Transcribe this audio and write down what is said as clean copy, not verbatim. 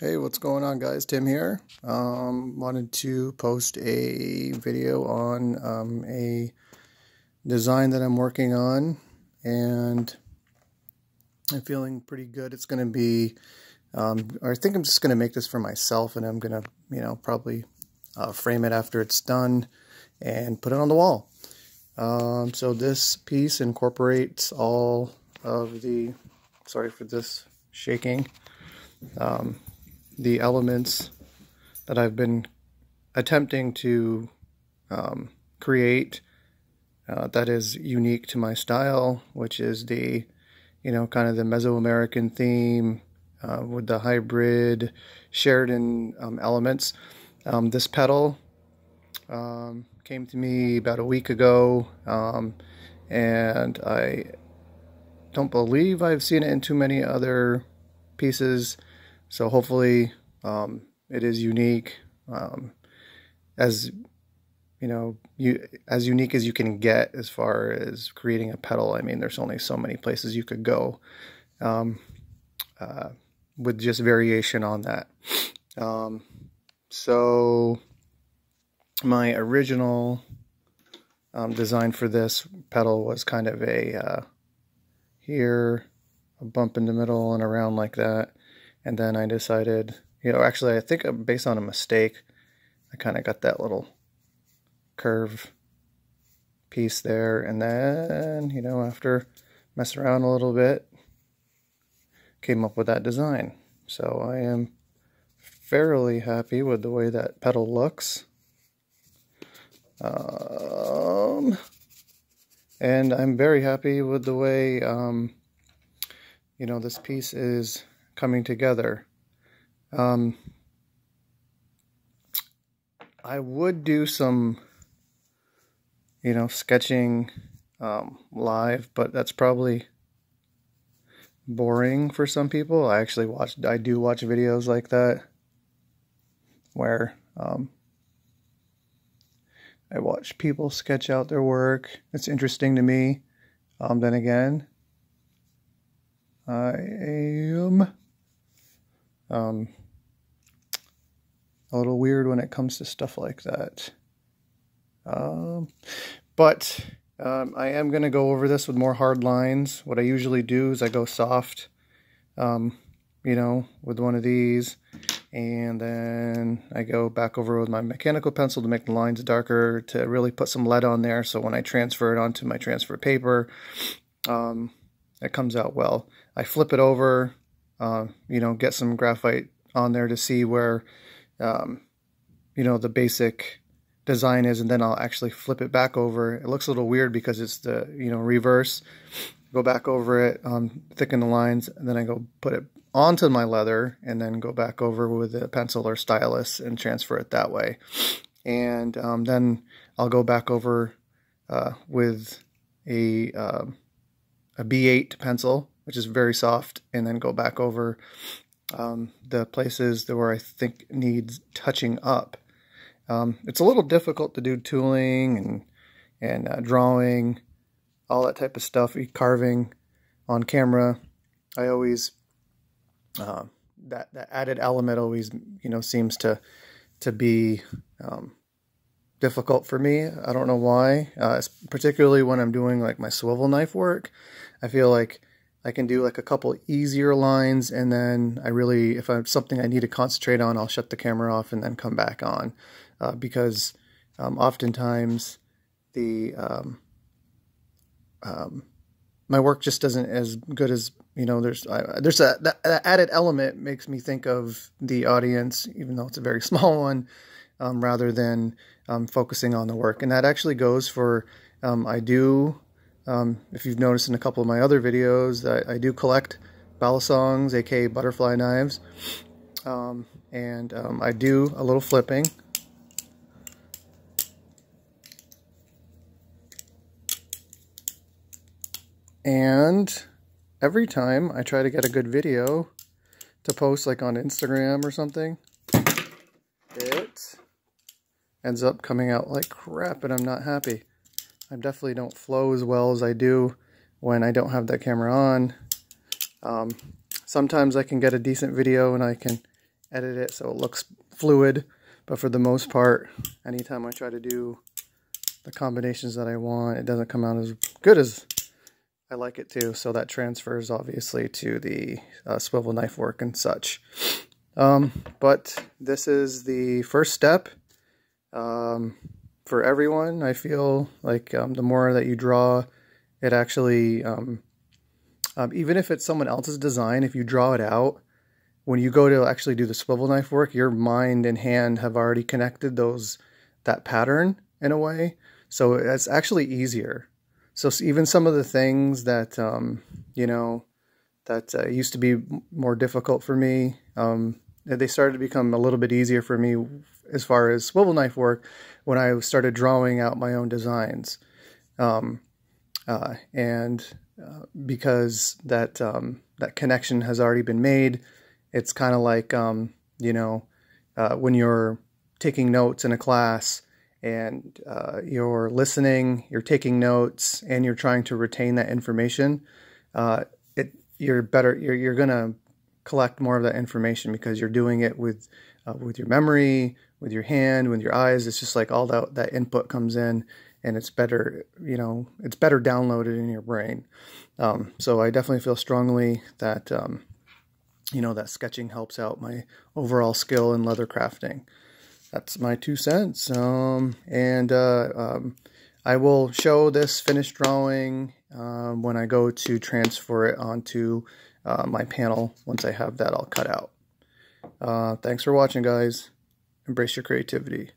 Hey, what's going on, guys? Tim here. Wanted to post a video on a design that I'm working on, and I'm feeling pretty good. It's going to be, I think I'm just going to make this for myself, and I'm going to, probably frame it after it's done and put it on the wall. So this piece incorporates all of the, sorry for this shaking, the elements that I've been attempting to create that is unique to my style, which is the, kind of the Mesoamerican theme with the hybrid Sheridan elements. This pedal came to me about a week ago, and I don't believe I've seen it in too many other pieces. So hopefully it is unique, as as unique as you can get as far as creating a pedal. I mean, there's only so many places you could go with just variation on that. So my original design for this pedal was kind of a here, a bump in the middle and around like that. And then I decided, actually I think based on a mistake, I kind of got that little curve piece there. And then, after messing around a little bit, came up with that design. So I am fairly happy with the way that pedal looks. And I'm very happy with the way, this piece is coming together. I would do some, sketching live, but that's probably boring for some people. I do watch videos like that where I watch people sketch out their work. It's interesting to me. Then again, I am a little weird when it comes to stuff like that. But I am going to go over this with more hard lines. What I usually do is I go soft, with one of these, and then I go back over with my mechanical pencil to make the lines darker, to really put some lead on there, so when I transfer it onto my transfer paper, it comes out well. I flip it over, get some graphite on there to see where, the basic design is, and then I'll actually flip it back over. It looks a little weird because it's the, reverse. Go back over it, thicken the lines, and then I go put it onto my leather, and then go back over with a pencil or stylus and transfer it that way. And then I'll go back over with a B8 pencil, which is very soft, and then go back over the places where I think needs touching up. It's a little difficult to do tooling and drawing, all that type of stuff, carving on camera. I always, that added element always, seems to be difficult for me. I don't know why, particularly when I'm doing like my swivel knife work. I feel like I can do like a couple easier lines, and then if I have something I need to concentrate on, I'll shut the camera off and then come back on, because oftentimes the my work just isn't as good as, there's that added element makes me think of the audience, even though it's a very small one, rather than focusing on the work. And that actually goes for, I do, if you've noticed in a couple of my other videos, that I do collect balisongs, aka butterfly knives, and I do a little flipping. And every time I try to get a good video to post, like on Instagram or something, it ends up coming out like crap, and I'm not happy. I definitely don't flow as well as I do when I don't have that camera on. Sometimes I can get a decent video and I can, edit it so it looks fluid. But for the most part, anytime I try to do the combinations that I want, it doesn't come out as good as I like it to. So that transfers obviously to the swivel knife work and such. But this is the first step for everyone. I feel like the more that you draw, it actually, even if it's someone else's design, if you draw it out, when you go to actually do the swivel knife work, your mind and hand have already connected that pattern in a way. So it's actually easier. So even some of the things that, you know, that used to be more difficult for me, they started to become a little bit easier for me as far as swivel knife work when I started drawing out my own designs. Because that connection has already been made, it's kind of like, you know, when you're taking notes in a class and you're listening, you're taking notes, and you're trying to retain that information, you're gonna collect more of that information because you're doing it with your memory, with your hand, with your eyes. It's just like all that input comes in, and it's better, you know, it's better downloaded in your brain. So I definitely feel strongly that, you know, that sketching helps out my overall skill in leather crafting. That's my 2 cents. I will show this finished drawing when I go to transfer it onto my panel once I have that all cut out. Thanks for watching, guys. Embrace your creativity.